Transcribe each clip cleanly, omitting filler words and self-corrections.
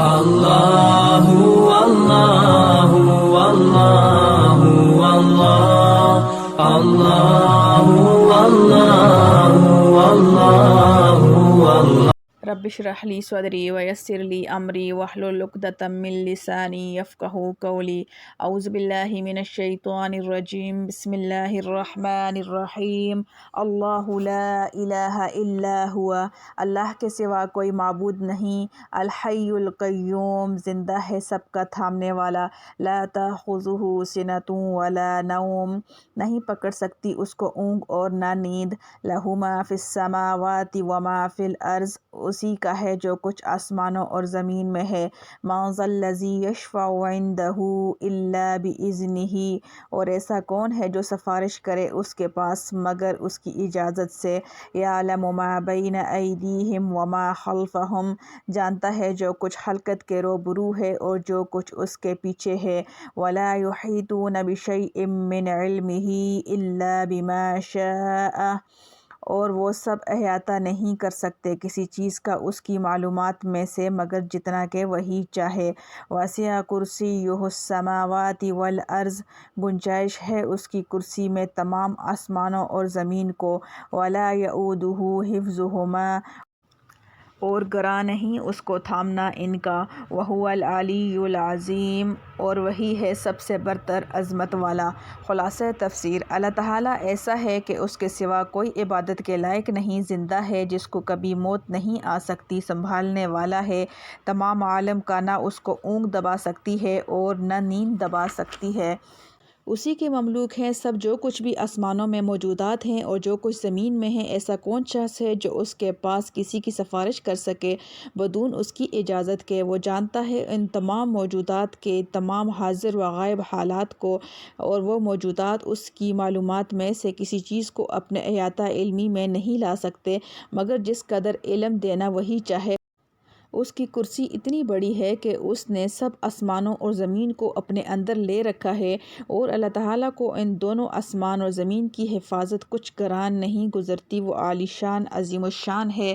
اللہ اللہ اللہ اللہ اللہ اللہ اللہ رب اشرح لی صدری ویسر لی امری واحلل عقدۃ من لسانی یفقہوا قولی اعوذ باللہ من الشیطان الرجیم بسم اللہ الرحمن الرحیم اللہ لا الہ الا ہوا اللہ کے سوا کوئی معبود نہیں، الحی القیوم زندہ ہے سب کا تھامنے والا، لا تأخذہ سنۃ ولا نوم نہیں پکڑ سکتی اس کو اونگ اور نہ نیند، لہ ما فی السماوات وما فی الارض اسی کا ہے جو کچھ آسمانوں اور زمین میں ہے، من ذا الذی یشفع عندہ الا باذنہ اور ایسا کون ہے جو سفارش کرے اس کے پاس مگر اس کی اجازت سے، یعلم ما بین ایدیہم وما خلفہم جانتا ہے جو کچھ خلقت کے روبرو ہے اور جو کچھ اس کے پیچھے ہے، ولا یحیطون بشیء من علمہ الا بما شاء اور وہ سب احاطہ نہیں کر سکتے کسی چیز کا اس کی معلومات میں سے مگر جتنا کہ وہی چاہے، وسع کرسیہ السماوات والارض گنجائش ہے اس کی کرسی میں تمام آسمانوں اور زمین کو، ولا یؤودہ حفظہما اور گراں نہیں اس کو تھامنا ان کا، وہو العلی العظیم اور وہی ہے سب سے برتر عظمت والا۔ خلاصہ تفسیر، اللہ تعالیٰ ایسا ہے کہ اس کے سوا کوئی عبادت کے لائق نہیں، زندہ ہے جس کو کبھی موت نہیں آ سکتی، سنبھالنے والا ہے تمام عالم کا، نہ اس کو اونگ دبا سکتی ہے اور نہ نیند دبا سکتی ہے، اسی کے مملوک ہیں سب جو کچھ بھی آسمانوں میں موجودات ہیں اور جو کچھ زمین میں ہیں، ایسا کون شخص ہے جو اس کے پاس کسی کی سفارش کر سکے بدون اس کی اجازت کے، وہ جانتا ہے ان تمام موجودات کے تمام حاضر و غائب حالات کو اور وہ موجودات اس کی معلومات میں سے کسی چیز کو اپنے احاطہ علمی میں نہیں لا سکتے مگر جس قدر علم دینا وہی چاہے، اس کی کرسی اتنی بڑی ہے کہ اس نے سب آسمانوں اور زمین کو اپنے اندر لے رکھا ہے اور اللہ تعالیٰ کو ان دونوں آسمان اور زمین کی حفاظت کچھ گران نہیں گزرتی، وہ عالی شان عظیم الشان ہے۔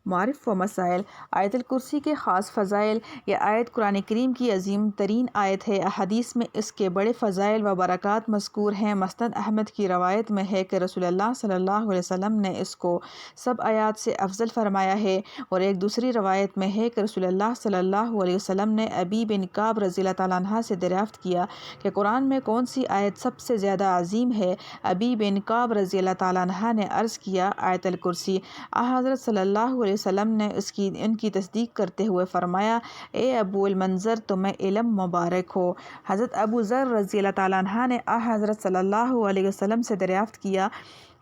معارف و مسائل، آیت الکرسی کے خاص فضائل، یہ آیت قرآن کریم کی عظیم ترین آیت ہے، احادیث میں اس کے بڑے فضائل و برکات مذکور ہیں، مسند احمد کی روایت میں ہے کہ رسول اللہ صلی اللہ علیہ وسلم نے اس کو سب آیات سے افضل فرمایا ہے، اور ایک دوسری روایت میں ہے کہ رسول اللہ صلی اللہ علیہ وسلم نے ابی بن کعب رضی اللہ تعالیٰ عنہ سے دریافت کیا کہ قرآن میں کون سی آیت سب سے زیادہ عظیم ہے، ابی بن کعب رضی اللہ تعالیٰ عنہ نے عرض کیا آیت الکرسی، حضرت صلی اللہ علیہ وسلم نے ان کی تصدیق کرتے ہوئے فرمایا، اے ابو المنظر تمہیں علم مبارک ہو۔ حضرت ابو ذر رضی اللہ تعالیٰ عنہ نے حضرت صلی اللہ علیہ وسلم سے دریافت کیا،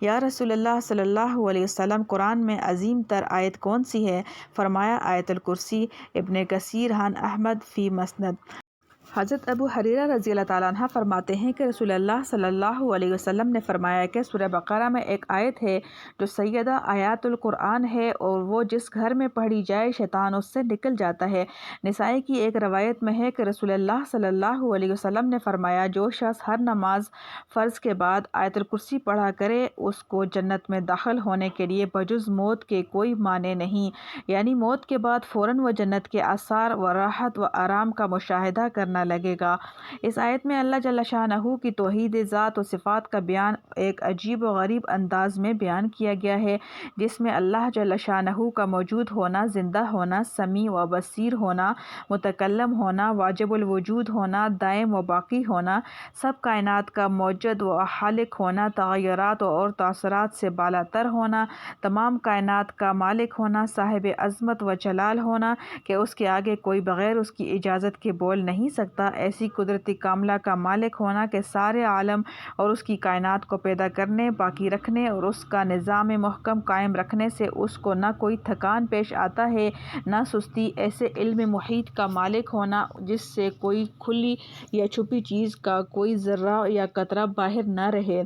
یا رسول اللہ صلی اللہ علیہ وسلم قرآن میں عظیم تر آیت کون سی ہے؟ فرمایا آیت الکرسی۔ ابن کثیر عن احمد فی مسند۔ حضرت ابو ہریرہ رضی اللہ تعالیٰ عنہ فرماتے ہیں کہ رسول اللہ صلی اللہ علیہ وسلم نے فرمایا کہ سورہ بقرہ میں ایک آیت ہے جو سیدہ آیات القرآن ہے اور وہ جس گھر میں پڑھی جائے شیطان اس سے نکل جاتا ہے۔ نسائی کی ایک روایت میں ہے کہ رسول اللہ صلی اللہ علیہ وسلم نے فرمایا، جو شخص ہر نماز فرض کے بعد آیت الکرسی پڑھا کرے اس کو جنت میں داخل ہونے کے لیے بجز موت کے کوئی مانع نہیں، یعنی موت کے بعد فوراً وہ جنت کے آثار و راحت و آرام کا مشاہدہ کرنا لگے گا۔ اس آیت میں اللہ جل شانہ کی توحید ذات و صفات کا بیان ایک عجیب و غریب انداز میں بیان کیا گیا ہے، جس میں اللہ جل شانہ کا موجود ہونا، زندہ ہونا، سمیع و بصیر ہونا، متکلم ہونا، واجب الوجود ہونا، دائم و باقی ہونا، سب کائنات کا موجد و خالق ہونا، تغیرات اور تاثرات سے بالا تر ہونا، تمام کائنات کا مالک ہونا، صاحب عظمت و جلال ہونا کہ اس کے آگے کوئی بغیر اس کی اجازت کے بول نہیں سکتا، ایسی قدرت کاملہ کا مالک ہونا کہ سارے عالم اور اس کی کائنات کو پیدا کرنے، باقی رکھنے اور اس کا نظام محکم قائم رکھنے سے اس کو نہ کوئی تھکان پیش آتا ہے نہ سستی، ایسے علم محیط کا مالک ہونا جس سے کوئی کھلی یا چھپی چیز کا کوئی ذرہ یا قطرہ باہر نہ رہے،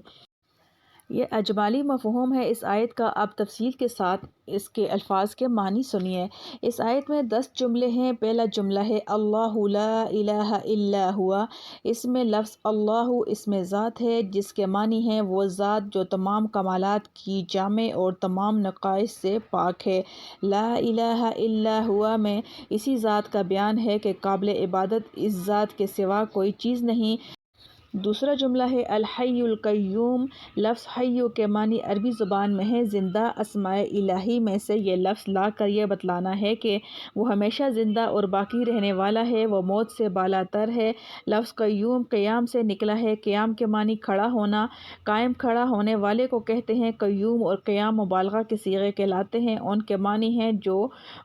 یہ اجمالی مفہوم ہے اس آیت کا۔ اب تفصیل کے ساتھ اس کے الفاظ کے معنی سنیے۔ اس آیت میں 10 جملے ہیں۔ پہلا جملہ ہے اللہ لا الہ الا ہوا۔ اس میں لفظ اللہ اس میں ذات ہے جس کے معنی ہے وہ ذات جو تمام کمالات کی جامع اور تمام نقائص سے پاک ہے۔ لا الہ الا ہوا میں اسی ذات کا بیان ہے کہ قابل عبادت اس ذات کے سوا کوئی چیز نہیں۔ دوسرا جملہ ہے الحی القیوم۔ لفظ حی کے معنی عربی زبان میں ہے زندہ۔ اسماء الہی میں سے یہ لفظ لا کر یہ بتلانا ہے کہ وہ ہمیشہ زندہ اور باقی رہنے والا ہے، وہ موت سے بالا تر ہے۔ لفظ قیوم قیام سے نکلا ہے۔ قیام کے معنی کھڑا ہونا، قائم کھڑا ہونے والے کو کہتے ہیں۔ قیوم اور قیام مبالغہ کے صیغے کہلاتے ہیں۔ ان کے معنی ہیں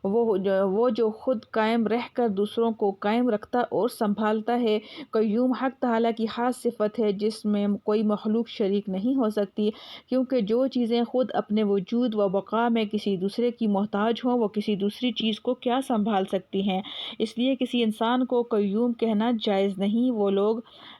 وہ جو خود قائم رہ کر دوسروں کو قائم رکھتا اور سنبھالتا ہے۔ قیوم حق تعالیٰ کی خاص صفت ہے جس میں کوئی مخلوق شریک نہیں ہو سکتی، کیونکہ جو چیزیں خود اپنے وجود و بقا میں کسی دوسرے کی محتاج ہوں وہ کسی دوسری چیز کو کیا سنبھال سکتی ہیں۔ اس لیے کسی انسان کو قیوم کہنا جائز نہیں۔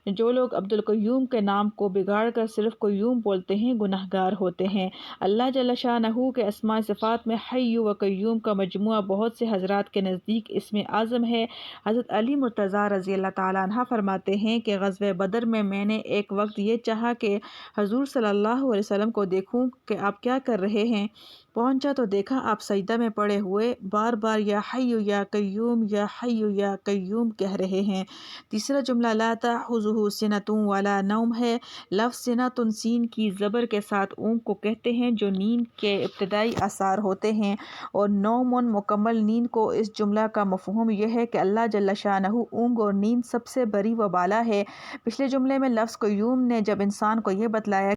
جو لوگ عبد القیوم کے نام کو بگاڑ کر صرف قیوم بولتے ہیں گناہگار ہوتے ہیں۔ اللہ جل شانہ کے اسماء صفات میں حی و قیوم کا مجموعہ بہت سے حضرات کے نزدیک اسم اعظم ہے۔ حضرت علی مرتضیٰ رضی اللہ تعالیٰ عنہ فرماتے ہیں کہ غزوہ بدر میں نے ایک وقت یہ چاہا کہ حضور صلی اللہ علیہ وسلم کو دیکھوں کہ آپ کیا کر رہے ہیں۔ پہنچا تو دیکھا آپ سجدہ میں پڑے ہوئے بار بار یا حی یا قیوم یا حی یا قیوم کہہ رہے ہیں۔ تیسرا جملہ لا تأخذہ سنۃ ولا نوم ہے۔ لفظ سنۃ سین کی زبر کے ساتھ اونگ کو کہتے ہیں جو نیند کے ابتدائی آثار ہوتے ہیں، اور نوم مکمل نیند کو۔ اس جملہ کا مفہوم یہ ہے کہ اللہ جل شانہ اونگ اور نیند سب سے بری و بالا ہے۔ پچھلے جملے میں لفظ قیوم نے جب انسان کو یہ بتلایا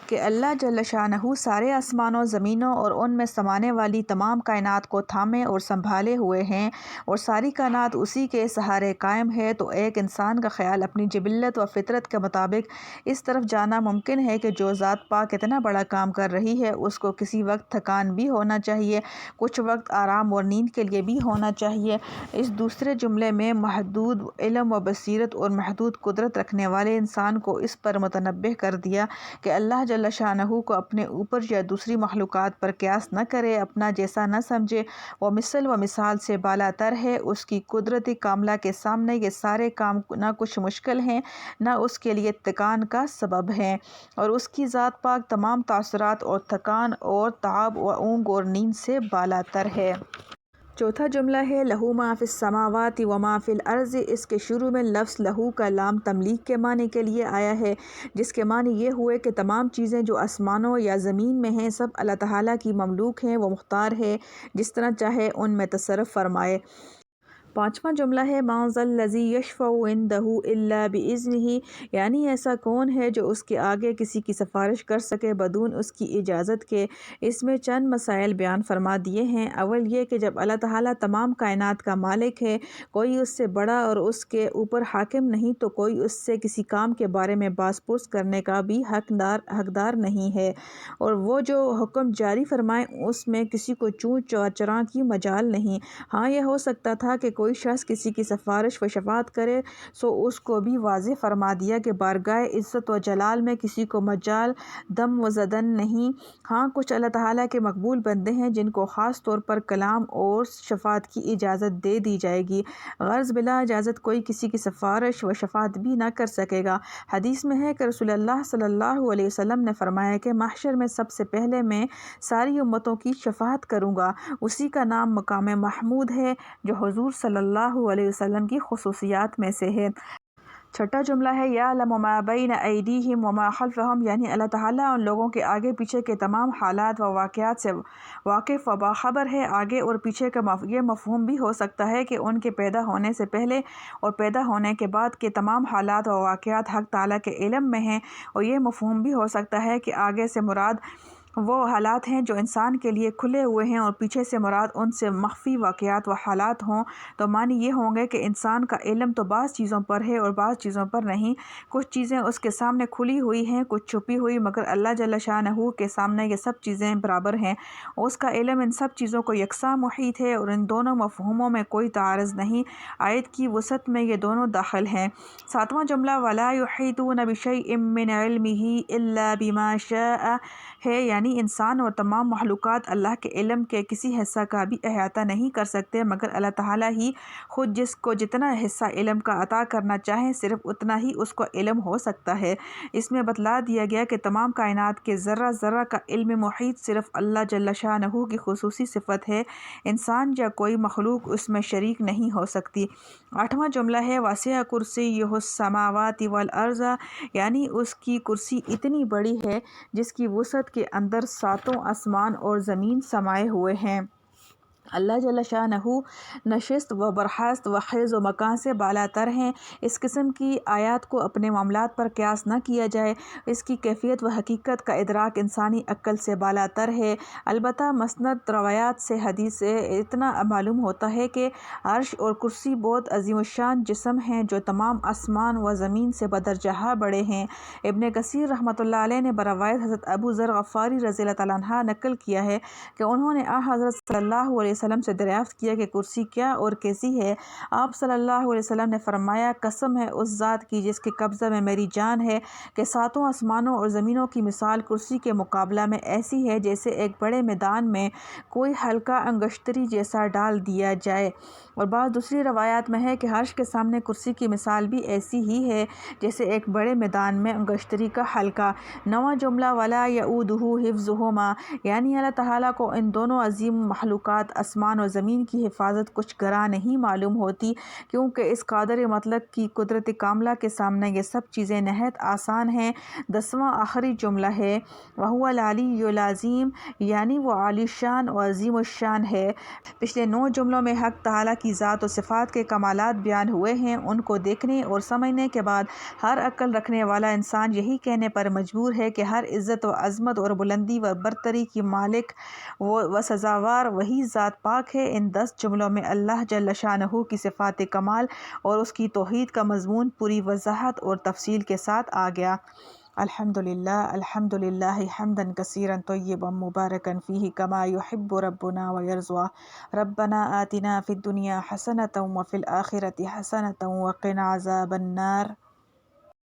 کہ اللہ جل شانہ سارے آسمانوں، زمینوں اور ان میں سمانے والی تمام کائنات کو تھامے اور سنبھالے ہوئے ہیں اور ساری کائنات اسی کے سہارے قائم ہے، تو ایک انسان کا خیال اپنی جبلت و فطرت کے مطابق اس طرف جانا ممکن ہے کہ جو ذات پاک اتنا بڑا کام کر رہی ہے اس کو کسی وقت تھکان بھی ہونا چاہیے، کچھ وقت آرام اور نیند کے لیے بھی ہونا چاہیے۔ اس دوسرے جملے میں محدود علم و بصیرت اور محدود قدرت رکھنے والے انسان کو اس پر متنبہ کر دیا کہ اللہ جل شانہ کو اپنے اوپر یا دوسری مخلوقات پر قیاس نہ کرے، اپنا جیسا نہ سمجھے۔ وہ مثل و مثال سے بالا تر ہے۔ اس کی قدرت کاملہ کے سامنے یہ سارے کام نہ کچھ مشکل ہیں نہ اس کے لیے تکان کا سبب ہیں، اور اس کی ذات پاک تمام تاثرات اور تھکان اور تعب و اونگ اور نیند سے بالا تر ہے۔ چوتھا جملہ ہے لہو ما فی السماوات و ما فی الارض۔ اس کے شروع میں لفظ لہو کا لام تملیک کے معنی کے لیے آیا ہے، جس کے معنی یہ ہوئے کہ تمام چیزیں جو آسمانوں یا زمین میں ہیں سب اللہ تعالیٰ کی مملوک ہیں، وہ مختار ہے، جس طرح چاہے ان میں تصرف فرمائے۔ پانچواں جملہ ہے من ذا الذی یشفع عندہ الا باذنہ، یعنی ایسا کون ہے جو اس کے آگے کسی کی سفارش کر سکے بدون اس کی اجازت کے۔ اس میں چند مسائل بیان فرما دیے ہیں۔ اول یہ کہ جب اللہ تعالیٰ تمام کائنات کا مالک ہے، کوئی اس سے بڑا اور اس کے اوپر حاکم نہیں، تو کوئی اس سے کسی کام کے بارے میں باز پرس کرنے کا بھی حقدار نہیں ہے، اور وہ جو حکم جاری فرمائے اس میں کسی کو چوں چراں کی مجال نہیں۔ ہاں یہ ہو سکتا تھا کہ کوئی شخص کسی کی سفارش و شفاعت کرے، سو اس کو بھی واضح فرما دیا کہ بارگاہ عزت و جلال میں کسی کو مجال دم و زدن نہیں۔ ہاں کچھ اللہ تعالیٰ کے مقبول بندے ہیں جن کو خاص طور پر کلام اور شفاعت کی اجازت دے دی جائے گی، غرض بلا اجازت کوئی کسی کی سفارش و شفاعت بھی نہ کر سکے گا۔ حدیث میں ہے کہ رسول اللہ صلی اللہ علیہ وسلم نے فرمایا کہ محشر میں سب سے پہلے میں ساری امتوں کی شفاعت کروں گا، اسی کا نام مقام محمود ہے جو حضور صلی اللہ علیہ وسلم کی خصوصیات میں سے ہے۔ چھٹا جملہ ہے یعلم ما بین ایدیہم وما خلفہم، یعنی اللہ تعالیٰ ان لوگوں کے آگے پیچھے کے تمام حالات و واقعات سے واقف و باخبر ہے۔ آگے اور پیچھے کا یہ مفہوم بھی ہو سکتا ہے کہ ان کے پیدا ہونے سے پہلے اور پیدا ہونے کے بعد کے تمام حالات و واقعات حق تعالیٰ کے علم میں ہیں، اور یہ مفہوم بھی ہو سکتا ہے کہ آگے سے مراد وہ حالات ہیں جو انسان کے لیے کھلے ہوئے ہیں اور پیچھے سے مراد ان سے مخفی واقعات و حالات ہوں، تو معنی یہ ہوں گے کہ انسان کا علم تو بعض چیزوں پر ہے اور بعض چیزوں پر نہیں۔ کچھ چیزیں اس کے سامنے کھلی ہوئی ہیں، کچھ چھپی ہوئی، مگر اللہ جل شانہ کے سامنے یہ سب چیزیں برابر ہیں۔ اس کا علم ان سب چیزوں کو یکساں محیط ہے اور ان دونوں مفہوموں میں کوئی تعارض نہیں۔ آیت کی وسعت میں یہ دونوں داخل ہیں۔ 7واں جملہ وَلَا يُحِيطُونَ بِشَيْءٍ مِّنْ عِلْمِهِ إِلَّا بِمَا شَاءَ ہے، یعنی انسان اور تمام مخلوقات اللہ کے علم کے کسی حصہ کا بھی احاطہ نہیں کر سکتے مگر اللہ تعالیٰ ہی خود جس کو جتنا حصہ علم کا عطا کرنا چاہیں صرف اتنا ہی اس کو علم ہو سکتا ہے۔ اس میں بتلا دیا گیا کہ تمام کائنات کے ذرہ ذرہ کا علم محیط صرف اللہ جل شانہ کی خصوصی صفت ہے، انسان یا کوئی مخلوق اس میں شریک نہیں ہو سکتی۔ 8واں جملہ ہے وَسِعَ كُرْسِيُّهُ السَّمَاوَاتِ وَالْأَرْضَ، یعنی اس کی کرسی اتنی بڑی ہے جس کی وسعت کے اندر ساتوں آسمان اور زمین سمائے ہوئے ہیں۔ اللہ جل شانہ نشست و برخاست و خیز و مکان سے بالا تر ہیں۔ اس قسم کی آیات کو اپنے معاملات پر قیاس نہ کیا جائے، اس کی کیفیت و حقیقت کا ادراک انسانی عقل سے بالا تر ہے۔ البتہ مسند روایات سے حدیث سے اتنا معلوم ہوتا ہے کہ عرش اور کرسی بہت عظیم الشان جسم ہیں جو تمام آسمان و زمین سے بدرجہ بڑے ہیں۔ ابن کثیر رحمتہ اللہ علیہ نے بروایت حضرت ابو ذر غفاری رضی اللہ تعالیٰ عنہ نقل کیا ہے کہ انہوں نے حضرت صلی اللہ علیہ وسلم سے دریافت کیا کہ کرسی کیا اور کیسی ہے؟ آپ صلی اللہ علیہ وسلم نے فرمایا، قسم ہے اس ذات کی جس کے قبضہ میں میری جان ہے کہ ساتوں آسمانوں اور زمینوں کی مثال کرسی کے مقابلہ میں ایسی ہے جیسے ایک بڑے میدان میں کوئی ہلکا انگشتری جیسا ڈال دیا جائے۔ اور بعض دوسری روایات میں ہے کہ عرش کے سامنے کرسی کی مثال بھی ایسی ہی ہے جیسے ایک بڑے میدان میں انگشتری کا حلقہ۔ 9واں جملہ وَلَا يَؤُودُهُ حِفْظُهُمَا، یعنی اللہ تعالیٰ کو ان دونوں عظیم مخلوقات آسمان اور زمین کی حفاظت کچھ گراں نہیں معلوم ہوتی، کیونکہ اس قادر مطلق کی قدرت کاملہ کے سامنے یہ سب چیزیں نہایت آسان ہیں۔ 10واں آخری جملہ ہے وَهُوَ الْعَلِيُّ الْعَظِيمُ، یعنی وہ عالی شان اور عظیم الشان ہے۔ پچھلے 9 جملوں میں حق تعالیٰ کی ذات و صفات کے کمالات بیان ہوئے ہیں۔ ان کو دیکھنے اور سمجھنے کے بعد ہر عقل رکھنے والا انسان یہی کہنے پر مجبور ہے کہ ہر عزت و عظمت اور بلندی و برتری کی مالک و سزاوار وہی ذات پاک ہے۔ ان 10 جملوں میں اللہ جل شانہ کی صفات کمال اور اس کی توحید کا مضمون پوری وضاحت اور تفصیل کے ساتھ آ گیا۔ الحمدللہ حمدن کثیرا طیبا مبارکا فیہ کما یحب ربنا ویرضی۔ ربنا آتنا فی الدنیا حسنۃ وفی الآخرۃ حسنۃ وقنا عذاب النار۔